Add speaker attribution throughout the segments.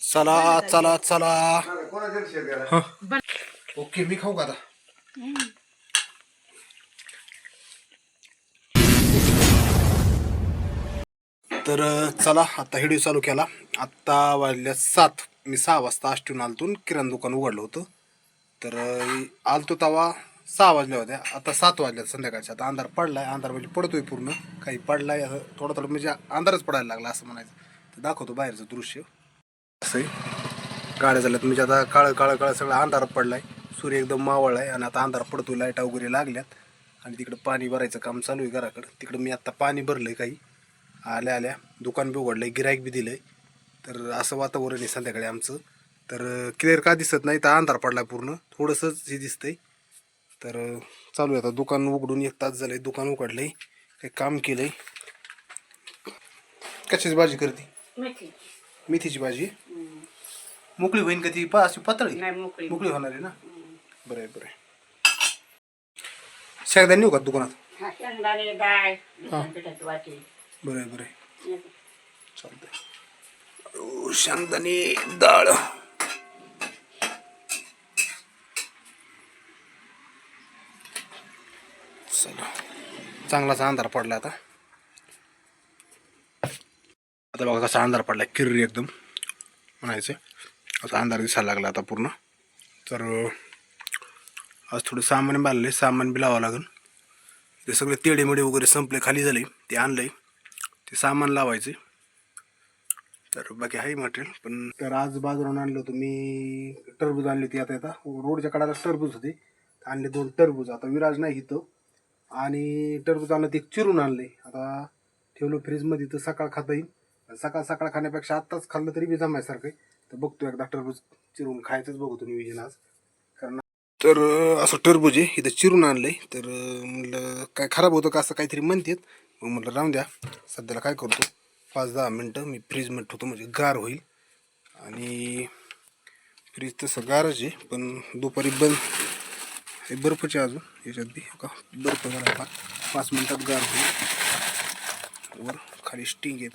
Speaker 1: चला चला चला. ओके मी खाऊ का आता. तर चला आता व्हिडिओ चालू केला. आत्ता वाजल्या 7. मी 6 वाजता आष्टीहून आलतो. किराणा दुकान उघडलं होतं. तर आलतो तवा 6 वाजल्या होत्या. आता 7 वाजल्या संध्याकाळच्या. आता अंधार पडलाय. अंधार म्हणजे पडतोय पूर्ण. काही पडलाय असं थोडं थोडं म्हणजे अंधारच पडायला लागला असं म्हणायचं. तर दाखवतो बाहेरचं दृश्य. असं गाड्या झाल्यात म्हणजे आता काळं काळं काळं सगळं अंधार पडलाय. सूर्य एकदम मावळला आहे आणि आता अंधार पडतोय. लाईटा वगैरे लागल्यात आणि तिकडं पाणी भरायचं काम चालू आहे घराकडं. तिकडं मी आत्ता पाणी भरलंय काही. आल्या आल्या दुकान बी उघडलंय, गिराईक बी दिलंय. तर असं वातावरण आहे संध्याकाळी आमचं. तर क्लिअर का दिसत नाही तर अंधार पडलाय पूर्ण. थोडंसंच हे दिसतंय. तर चालू आहे आता. दुकान उघडून 1 तास झालंय. दुकान उघडलंय, काही काम केलंय. कशाची भाजी करते? मेथीची भाजी. मोकळी होईन का ती? अशी पातळी मोकळी होणार आहे ना. बरं आहे बरं आहे. शेंगदाणे नेऊ का दुकानात? बरं आहे बरं आहे. चालतंय. शेंगदाणे डाळ. चला चांगलाच अंधार पडला आता. आता बघा कसा अंधार पडला. किर्री एकदम म्हणायचं. आता अंधार दिसायला लागला आता पूर्ण. तर आज थोडं सामान बांधलंय. सामान बी लावावं लागेल. ते सगळे तेडेमेडे वगैरे संपले, खाली झाले. ते आणलंय. ते सामान लावायचे. तर बाकी आहे मटेरियल. पण तर आज बाजारावरून आणलं होतं मी. टरबूज आणली होती. आता रोडच्या कडाला टरबूज होते. आणले 2 टरबूज. आता विराज नाही इथं. आणि टरबूज आणलं ते चिरून आणले. आता ठेवलं फ्रीजमध्ये तर सकाळ खाता येईल. सकाळ सकाळ खाण्यापेक्षा आत्ताच खाल्लं तरी बी जमायसारखं आहे. तर बघतो एकदा टरबूज चिरून खायचंच बघतो नियोजन आज. कारण तर असं टरबूज आहे इथं चिरून आणलंय. तर म्हटलं काय खराब होतं का असं काहीतरी म्हणतात. मग म्हटलं राहून द्या. सध्याला काय करतो 5-10 मिनटं मी फ्रीजमध्ये ठेवतो म्हणजे गार होईल. आणि फ्रीज तसं गारच आहे पण दुपारी बंद. हे बर्फचे अजून याच्यात बी का बर्फ झाला. 5 मिनटात गार होईल. वर खाली स्टिंग आहेत.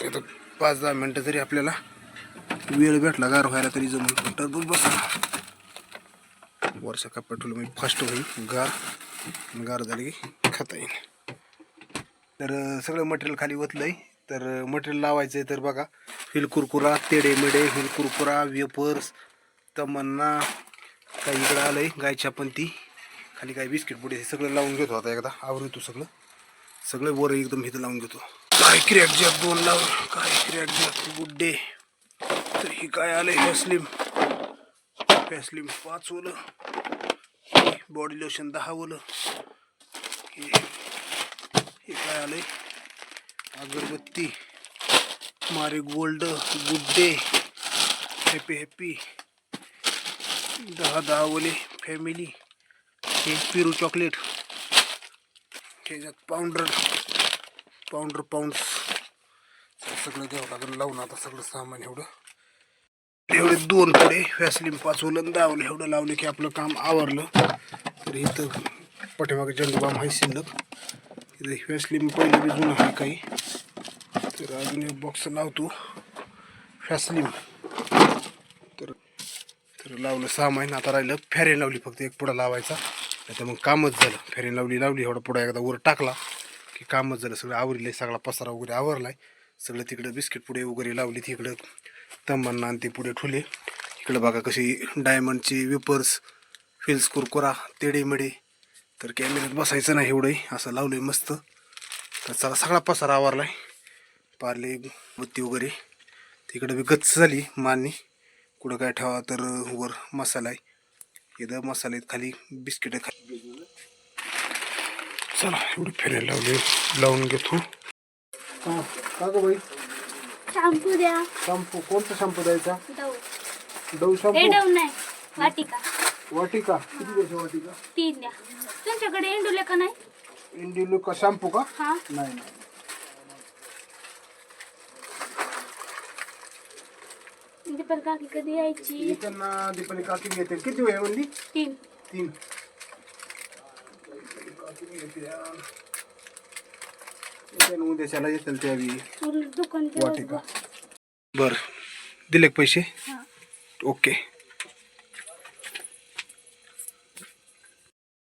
Speaker 1: तर 5-10 मिनटं जरी आपल्याला वेळ भेटला गार व्हायला तरी जमून टरबूज बसा. वर्षा का पेट्रोल मी फास्ट होईल गार झाली की खाता येईल. तर सगळं मटेरियल खाली ओतलंय. तर मटेरियल लावायचं आहे. तर बघा हिल कुरकुरा, तेडे मेडे, हिल कुरकुरा, वेपर्स, तमन्ना, काही इकडं आलंय गायच्या पण ती खाली काही बिस्किट पुढे हे सगळं लावून घेतो. आता एकदा आवडतो सगळं वर एकदम इथं लावून घेतो. काय क्रॅक जॅक 2 लावून, काय क्रॅक जॅक गुड डे. तर ही काय आलंय फॅसलिम 5 ओलं, बॉडी लोशन 10 ओलं. हे काय आलंय अगरबत्ती मारे gold good day happy happy 10 ओले फॅमिली. हे पिरू चॉकलेट. ह्याच्यात पाऊंड्स सगळं घ्यावं लागेल लावून. आता सगळं सामान एवढे 2 पुढे फॅसलिम 5 ओलं 10 ओलं एवढं लावलं की आपलं काम आवरलं. तर इथं पाठीमागे जंगबाम आहे शिल्लक. इथं फॅसलिम पहिलं बी जुनं आहे काही. तर अजून एक बॉक्स लावतो फॅसलिम. तर लावलं सामान. आता राहिलं फॅरेन लावली फक्त एक पुढं लावायचा. नाही तर मग कामच झालं. फॅरेन लावली एवढा पुढं एकदा वर टाकला की कामच झालं. सगळं आवरलंय. सगळा पसारा वगैरे आवरलाय. सगळं तिकडं बिस्किट पुढे वगैरे लावली. तिकडं तमन्ना आणि ते पुढे ठुले. इकडं बघा कशी डायमंडची वेपर्स, फिल्स कुरकुरा, तेडेमेडे. तर कॅमेऱ्यात बसायचं नाही एवढंही असं लावलंय मस्त. तर चला सगळा पसारा आवरलाय. पार्ले बत्ती वगैरे तिकडं बी गच्च झाली माननी. कुठं काय ठेवा तर वर मसाला आहे. इथं मसाले आहेत, खाली बिस्किट खाली. चला एवढी फिरायला लावून घेतो. हां का गं बाई?
Speaker 2: शॅम्पू द्या.
Speaker 1: शॅम्पू कोणता शॅम्पू द्यायचा? डव
Speaker 2: हे
Speaker 1: शॅम्पू.
Speaker 2: डव नाही, वाटिका.
Speaker 1: वाटिका किती द्यायची वाटिका?
Speaker 2: 3 द्या. तुमच्याकडे इंडुलेका नाही?
Speaker 1: इंडिलुका शॅम्पू का?
Speaker 2: हां
Speaker 1: नाही.
Speaker 2: दीपल काकी कधी यायची?
Speaker 1: त्यांना दीपाली काकी येते. किती वेळ म्हणली? 3. उद्याच्याला येतील त्यावेळी
Speaker 2: उलट दुकान
Speaker 1: वाटिका. बर दिले का पैसे?
Speaker 2: हा.
Speaker 1: ओके.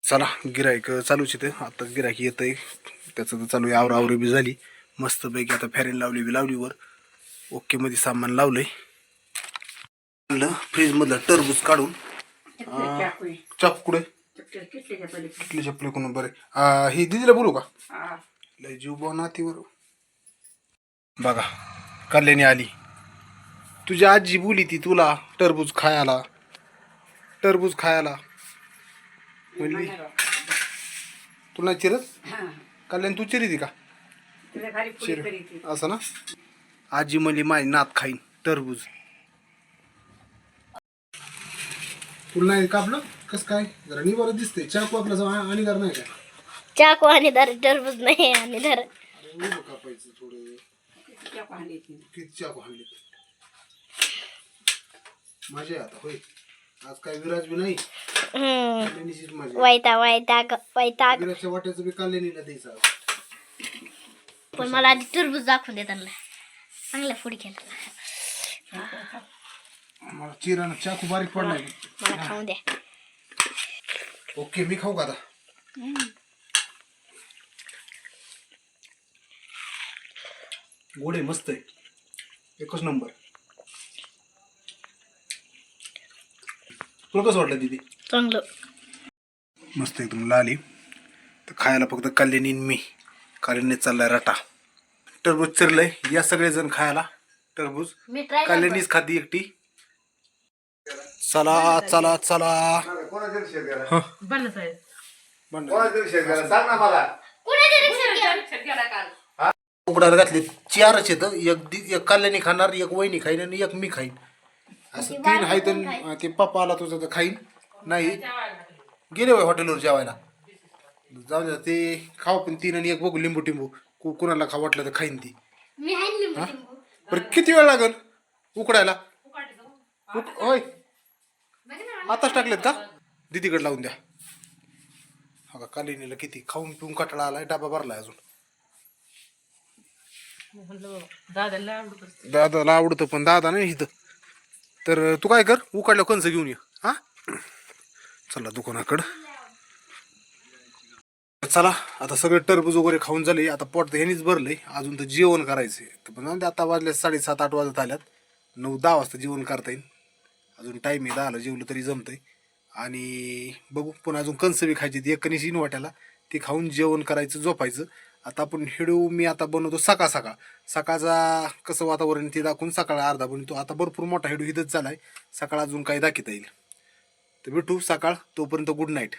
Speaker 1: चला गिरायक चालूच इथे आता गिरायक येतंय त्याचं तर चालू आहे. आवरावरी बी झाली मस्तपैकी. आता फॅरेन लावली बी लावली वर. ओके मध्ये सामान लावलंय. आणलं फ्रीज मधलं टरबूज काढून. चाप कुठे किटली चपली कोण बरे. ही दिदीला बोलू का? लय जीव बा नातीवर. बघा कल्याणी आली. तुझी आजी बोली ती तुला टरबूज खायला टरबूज खायला म्हणली. तुला चिरत कल्याण तू चिरी का? चिर असं ना. आजी म्हणली माझी नात खाईन टरबूज. तुला नाही कापलं कस काय? जरा निवार दिसते. चाकू आपला आणि कर नाही का?
Speaker 2: चाकू आणि धर टरबूज नाही आणि धर
Speaker 1: कापायचं थोडं. किती चाकू हाणले माझे आता होय. आज काय विराज बी नाही. कल्याणीचीच मजा.
Speaker 2: वैताग
Speaker 1: विराजच्या वाट्याचं बी कल्याणीला द्यायचं.
Speaker 2: पण मला आधी टरबूज दाखवून दे त्यांना. चांगल्या फोडी केला.
Speaker 1: मला चिरानं चाकू बारीक पडलाय.
Speaker 2: मला खाऊन द्या.
Speaker 1: ओके मी खाऊ का आता? गोडे मस्त आहे. एकच नंबर. तुला कसं वाटलं दीदी?
Speaker 2: चांगलं
Speaker 1: मस्त एकदम लाली. तर खायला फक्त कल्याणी मी. कल्याणी चाललाय रटा. टरबूज चिरलंय. या सगळेजण खायला टरबूज.
Speaker 2: मी ट्राय
Speaker 1: कल्याणीच खाती एकटी. चला चला चला. उकडायला घातले 4च येतं. एक कल्याणी खाणार, एक वहिनी खाईन आणि एक मी खाईन. असं 3 आहे. तर ते पप्पा आला तुझं तर खाईन. नाही गेले होय हॉटेलवर जेवायला. जाऊ द्या ते खाऊ. पण 3 आणि 1 बघू लिंबू टिंबू. कुणाला खाऊ वाटलं तर खाईन ती.
Speaker 2: मी आहे लिंबू टिंबू.
Speaker 1: बरं किती वेळ लागल उकडायला? होय आताच टाकलेत का? दीदीकडे लावून द्या. हा का कालिनीला किती खाऊन पिऊन कटाळा आलाय. डबा भरलाय अजून. दादाला आवडतं पण दादा नाही इथं. तर तू काय कर उकाडल्या कंच घेऊन ये. हा चला दुकानाकडं. चला आता सगळं टरबूज वगैरे खाऊन झाले. आता पोट तर ह्यानीच भरलंय. अजून तर जेवण करायचंय. तर पण आता वाजले 7:30-8 वाजत आल्यात. 9-10 वाजता जेवण करता येईल. अजून टाईम आहे. 10ला जेवलं तरी जमतंय. आणि बघू पण अजून कंस बी खायची. एक कणीस इन वाट्याला ते खाऊन जेवण करायचं झोपायचं. आता आपण हिडू मी आता बनवतो सकाळचा कसं वातावरण ते दाखवून सकाळ अर्धा बनवतो. आता भरपूर मोठा हिडू इथंच झालाय. सकाळ अजून काही दाखवता येईल. तर भेटू सकाळ. तोपर्यंत गुड नाईट.